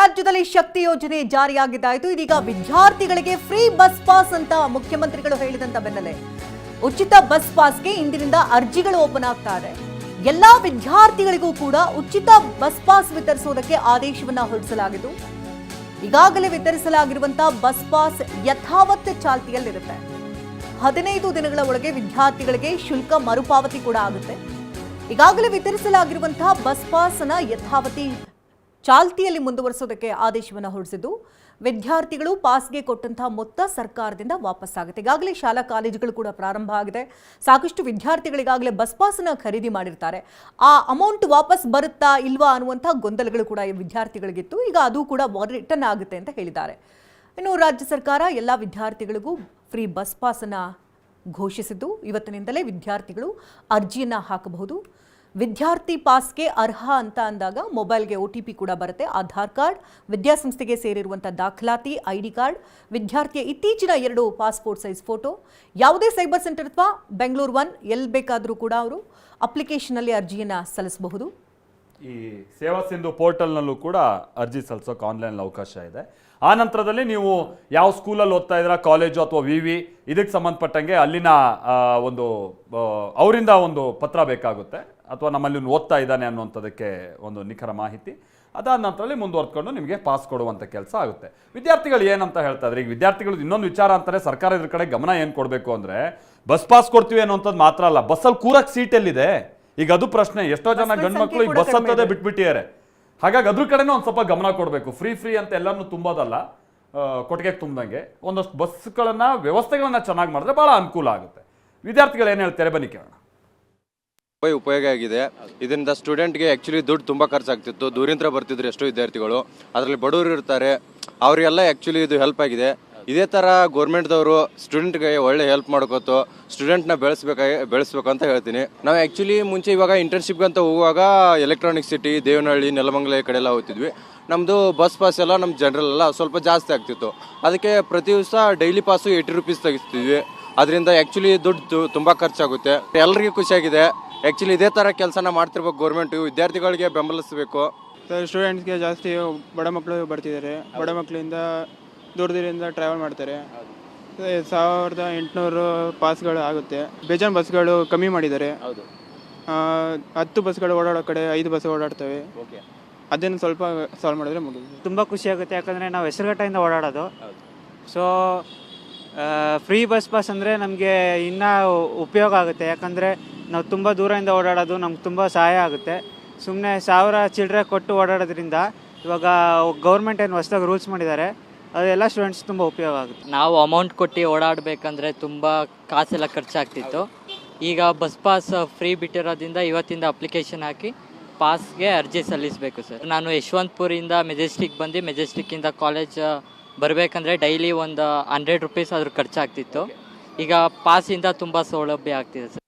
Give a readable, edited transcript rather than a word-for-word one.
ರಾಜ್ಯದಲ್ಲಿ ಶಕ್ತಿ ಯೋಜನೆ ಜಾರಿಯಾಗಿದ್ದಾಯಿತು. ಇದೀಗ ವಿದ್ಯಾರ್ಥಿಗಳಿಗೆ ಫ್ರೀ ಬಸ್ ಪಾಸ್ ಅಂತ ಮುಖ್ಯಮಂತ್ರಿಗಳು ಹೇಳಿದಂತ ಬೆನ್ನಲ್ಲೇ ಉಚಿತ ಬಸ್ ಪಾಸ್ಗೆ ಇಂದಿನಿಂದ ಅರ್ಜಿಗಳು ಓಪನ್ ಆಗ್ತಾ ಇದೆ. ಎಲ್ಲಾ ವಿದ್ಯಾರ್ಥಿಗಳಿಗೂ ಕೂಡ ಉಚಿತ ಬಸ್ ಪಾಸ್ ವಿತರಿಸುವುದಕ್ಕೆ ಆದೇಶವನ್ನ ಹೊರಡಿಸಲಾಗಿದ್ದು, ಈಗಾಗಲೇ ವಿತರಿಸಲಾಗಿರುವಂತಹ ಬಸ್ ಪಾಸ್ ಯಥಾವತ್ ಚಾಲ್ತಿಯಲ್ಲಿರುತ್ತೆ. 15 ದಿನಗಳ ಒಳಗೆ ವಿದ್ಯಾರ್ಥಿಗಳಿಗೆ ಶುಲ್ಕ ಮರುಪಾವತಿ ಕೂಡ ಆಗುತ್ತೆ. ಈಗಾಗಲೇ ವಿತರಿಸಲಾಗಿರುವಂತಹ ಬಸ್ ಪಾಸ್ ಅನ್ನ ಯಥಾವತಿ ಚಾಲ್ತಿಯಲ್ಲಿ ಮುಂದುವರಿಸೋದಕ್ಕೆ ಆದೇಶವನ್ನು ಹೊರಡಿಸಿದ್ದು, ವಿದ್ಯಾರ್ಥಿಗಳು ಪಾಸ್ಗೆ ಕೊಟ್ಟಂತಹ ಮೊತ್ತ ಸರ್ಕಾರದಿಂದ ವಾಪಸ್ ಆಗುತ್ತೆ. ಈಗಾಗಲೇ ಶಾಲಾ ಕಾಲೇಜುಗಳು ಕೂಡ ಪ್ರಾರಂಭ ಆಗಿದೆ. ಸಾಕಷ್ಟು ವಿದ್ಯಾರ್ಥಿಗಳಿಗಾಗಲೇ ಬಸ್ ಪಾಸ್ನ ಖರೀದಿ ಮಾಡಿರ್ತಾರೆ. ಆ ಅಮೌಂಟ್ ವಾಪಸ್ ಬರುತ್ತಾ ಇಲ್ವಾ ಅನ್ನುವಂಥ ಗೊಂದಲಗಳು ಕೂಡ ವಿದ್ಯಾರ್ಥಿಗಳಿಗಿತ್ತು. ಈಗ ಅದು ಕೂಡ ರಿಟರ್ನ್ ಆಗುತ್ತೆ ಅಂತ ಹೇಳಿದ್ದಾರೆ. ಇನ್ನು ರಾಜ್ಯ ಸರ್ಕಾರ ಎಲ್ಲ ವಿದ್ಯಾರ್ಥಿಗಳಿಗೂ ಫ್ರೀ ಬಸ್ ಪಾಸನ್ನು ಘೋಷಿಸಿದ್ದು, ಇವತ್ತಿನಿಂದಲೇ ವಿದ್ಯಾರ್ಥಿಗಳು ಅರ್ಜಿಯನ್ನು ಹಾಕಬಹುದು. ವಿದ್ಯಾರ್ಥಿ ಪಾಸ್ಗೆ ಅರ್ಹ ಅಂತ ಅಂದಾಗ ಮೊಬೈಲ್ಗೆ OTP ಕೂಡ ಬರುತ್ತೆ. ಆಧಾರ್ ಕಾರ್ಡ್, ವಿದ್ಯಾಸಂಸ್ಥೆಗೆ ಸೇರಿರುವಂಥ ದಾಖಲಾತಿ, ID ಕಾರ್ಡ್, ವಿದ್ಯಾರ್ಥಿಯ ಇತ್ತೀಚಿನ 2 ಪಾಸ್ಪೋರ್ಟ್ ಸೈಜ್ ಫೋಟೋ, ಯಾವುದೇ ಸೈಬರ್ ಸೆಂಟರ್ ಅಥವಾ ಬೆಂಗಳೂರು 1 ಎಲ್ಲಿ ಬೇಕಾದರೂ ಕೂಡ ಅವರು ಅಪ್ಲಿಕೇಶನಲ್ಲಿ ಅರ್ಜಿಯನ್ನು ಸಲ್ಲಿಸಬಹುದು. ಈ ಸೇವಾ ಸಿಂಧು ಪೋರ್ಟಲ್ನಲ್ಲೂ ಕೂಡ ಅರ್ಜಿ ಸಲ್ಲಿಸೋಕೆ ಆನ್ಲೈನ್ ಅವಕಾಶ ಇದೆ. ಆ ನಂತರದಲ್ಲಿ ನೀವು ಯಾವ ಸ್ಕೂಲಲ್ಲಿ ಓದ್ತಾ ಇದ್ದೀರಾ, ಕಾಲೇಜು ಅಥವಾ ವಿವಿ, ಇದಕ್ಕೆ ಸಂಬಂಧಪಟ್ಟಂಗೆ ಅಲ್ಲಿನ ಒಂದು ಅವರಿಂದ ಒಂದು ಪತ್ರ ಬೇಕಾಗುತ್ತೆ, ಅಥವಾ ನಮ್ಮಲ್ಲಿ ಓದ್ತಾ ಇದ್ದಾನೆ ಅನ್ನುವಂಥದ್ದಕ್ಕೆ ಒಂದು ನಿಖರ ಮಾಹಿತಿ. ಅದಾದ ನಂತರದಲ್ಲಿ ಮುಂದುವರ್ಕೊಂಡು ನಿಮಗೆ ಪಾಸ್ ಕೊಡುವಂಥ ಕೆಲಸ ಆಗುತ್ತೆ. ವಿದ್ಯಾರ್ಥಿಗಳು ಏನಂತ ಹೇಳ್ತಾ ಇದ್ದಾರೆ, ಈಗ ವಿದ್ಯಾರ್ಥಿಗಳು ಇನ್ನೊಂದು ವಿಚಾರ ಅಂತಾರೆ, ಸರ್ಕಾರ ಇದ್ರ ಕಡೆ ಗಮನ ಏನು ಕೊಡಬೇಕು ಅಂದರೆ, ಬಸ್ ಪಾಸ್ ಕೊಡ್ತೀವಿ ಅನ್ನೋಂಥದ್ದು ಮಾತ್ರ ಅಲ್ಲ, ಬಸ್ಸಲ್ಲಿ ಕೂರಕ್ಕೆ ಸೀಟ್ ಎಲ್ಲಿದೆ ಈಗ ಅದು ಪ್ರಶ್ನೆ. ಎಷ್ಟೋ ಜನ ಗಂಡು ಮಕ್ಕಳು ಈಗ ಬಸ್ ಹತ್ತೋದೇ ಬಿಟ್ಬಿಟ್ಟಿದ್ದಾರೆ. ಹಾಗಾಗಿ ಅದ್ರ ಕಡೆನೂ ಒಂದು ಸ್ವಲ್ಪ ಗಮನ ಕೊಡಬೇಕು. ಫ್ರೀ ಅಂತ ಎಲ್ಲರನ್ನೂ ತುಂಬೋದಲ್ಲ, ಕೊಟ್ಟಿಗೆ ತುಂಬ್ದಂಗೆ ಒಂದಷ್ಟು ಬಸ್ಗಳನ್ನು ವ್ಯವಸ್ಥೆಗಳನ್ನ ಚೆನ್ನಾಗಿ ಮಾಡಿದ್ರೆ ಭಾಳ ಅನುಕೂಲ ಆಗುತ್ತೆ. ವಿದ್ಯಾರ್ಥಿಗಳು ಏನು ಹೇಳ್ತಾರೆ ಬನ್ನಿ ಕೇಳೋಣ. ಉಪಯೋಗ ಆಗಿದೆ. ಇದರಿಂದ ಸ್ಟೂಡೆಂಟ್ಗೆ ಆ್ಯಕ್ಚುಲಿ ದುಡ್ಡು ತುಂಬ ಖರ್ಚಾಗ್ತಿತ್ತು. ದೂರಿಂದ ಬರ್ತಿದ್ರು ಎಷ್ಟೋ ವಿದ್ಯಾರ್ಥಿಗಳು, ಅದರಲ್ಲಿ ಬಡವರು ಇರ್ತಾರೆ, ಅವರಿಗೆಲ್ಲ ಆ್ಯಕ್ಚುಲಿ ಇದು ಹೆಲ್ಪ್ ಆಗಿದೆ. ಇದೇ ಥರ ಗೌರ್ಮೆಂಟ್ದವರು ಸ್ಟೂಡೆಂಟ್ಗೆ ಒಳ್ಳೆ ಹೆಲ್ಪ್ ಮಾಡ್ಕೋತು ಸ್ಟೂಡೆಂಟ್ನ ಬೆಳೆಸ್ಬೇಕು ಅಂತ ಹೇಳ್ತೀನಿ. ನಾವು ಆ್ಯಕ್ಚುಲಿ ಮುಂಚೆ ಇವಾಗ ಇಂಟರ್ನ್ಶಿಪ್ಗೆ ಅಂತ ಹೋಗುವಾಗ ಎಲೆಕ್ಟ್ರಾನಿಕ್ ಸಿಟಿ, ದೇವನಹಳ್ಳಿ, ನೆಲಮಂಗಲ ಈ ಕಡೆ ಎಲ್ಲ ಹೋಗ್ತಿದ್ವಿ. ನಮ್ಮದು ಬಸ್ ಪಾಸ್ ಎಲ್ಲ ನಮ್ಮ ಜನರಲ್ ಎಲ್ಲ ಸ್ವಲ್ಪ ಜಾಸ್ತಿ ಆಗ್ತಿತ್ತು. ಅದಕ್ಕೆ ಪ್ರತಿ ದಿವಸ ಡೈಲಿ ಪಾಸು 80 ರೂಪೀಸ್ ತೆಗಿಸ್ತಿದ್ವಿ. ಅದರಿಂದ ಆ್ಯಕ್ಚುಲಿ ದುಡ್ಡು ತುಂಬ ಖರ್ಚಾಗುತ್ತೆ. ಎಲ್ಲರಿಗೂ ಖುಷಿಯಾಗಿದೆ. ಆ್ಯಕ್ಚುಲಿ ಇದೇ ಥರ ಕೆಲಸನ ಮಾಡ್ತಿರ್ಬೇಕು ಗೌರ್ಮೆಂಟು. ವಿದ್ಯಾರ್ಥಿಗಳಿಗೆ ಬೆಂಬಲಿಸಬೇಕು. ಸ್ಟೂಡೆಂಟ್ಸ್ಗೆ ಜಾಸ್ತಿ ಬಡ ಮಕ್ಕಳು ಬರ್ತಿದ್ದಾರೆ. ಬಡ ಮಕ್ಕಳಿಂದ ದೂರದಿಂದ ಟ್ರಾವೆಲ್ ಮಾಡ್ತಾರೆ. 1800 ಪಾಸ್ಗಳು ಆಗುತ್ತೆ. ಬೇಜಾನ್ ಬಸ್ಗಳು ಕಮ್ಮಿ ಮಾಡಿದ್ದಾರೆ. 10 ಬಸ್ಗಳು ಓಡಾಡೋ ಕಡೆ 5 ಬಸ್ ಓಡಾಡ್ತವೆ. ಅದನ್ನು ಸ್ವಲ್ಪ ಸಾಲ್ವ್ ಮಾಡಿದ್ರೆ ಮುಗಿದು ತುಂಬ ಖುಷಿ ಆಗುತ್ತೆ. ಯಾಕಂದರೆ ನಾವು ಹೆಸರುಘಟ್ಟದಿಂದ ಓಡಾಡೋದು. ಸೊ ಫ್ರೀ ಬಸ್ ಪಾಸ್ ಅಂದರೆ ನಮಗೆ ಇನ್ನೂ ಉಪಯೋಗ ಆಗುತ್ತೆ. ಯಾಕಂದರೆ ನಾವು ತುಂಬ ದೂರದಿಂದ ಓಡಾಡೋದು ನಮ್ಗೆ ತುಂಬ ಸಹಾಯ ಆಗುತ್ತೆ. ಸುಮ್ಮನೆ 1000 ಚಿಲ್ಲರೆ ಕೊಟ್ಟು ಓಡಾಡೋದ್ರಿಂದ ಇವಾಗ ಗೌರ್ಮೆಂಟ್ ಏನು ಹೊಸದಾಗಿ ರೂಲ್ಸ್ ಮಾಡಿದ್ದಾರೆ, ಅದೆಲ್ಲ ಸ್ಟೂಡೆಂಟ್ಸ್ ತುಂಬ ಉಪಯೋಗ ಆಗುತ್ತೆ. ನಾವು ಅಮೌಂಟ್ ಕೊಟ್ಟು ಓಡಾಡಬೇಕಂದ್ರೆ ತುಂಬ ಕಾಸೆಲ್ಲ ಖರ್ಚಾಗ್ತಿತ್ತು. ಈಗ ಬಸ್ ಪಾಸ್ ಫ್ರೀ ಬಿಟ್ಟಿರೋದ್ರಿಂದ ಇವತ್ತಿಂದ ಅಪ್ಲಿಕೇಶನ್ ಹಾಕಿ ಪಾಸ್ಗೆ ಅರ್ಜಿ ಸಲ್ಲಿಸಬೇಕು ಸರ್. ನಾನು ಯಶವಂತಪುರಿಂದ ಮೆಜೆಸ್ಟಿಕ್ ಬಂದು ಮೆಜೆಸ್ಟಿಕ್ಕಿಂದ ಕಾಲೇಜ್ ಬರಬೇಕಂದ್ರೆ ಡೈಲಿ ಒಂದು 100 ರೂಪೀಸ್ ಆದರೂ ಖರ್ಚಾಗ್ತಿತ್ತು. ಈಗ ಪಾಸಿಂದ ತುಂಬ ಸೌಲಭ್ಯ ಆಗ್ತಿದೆ ಸರ್.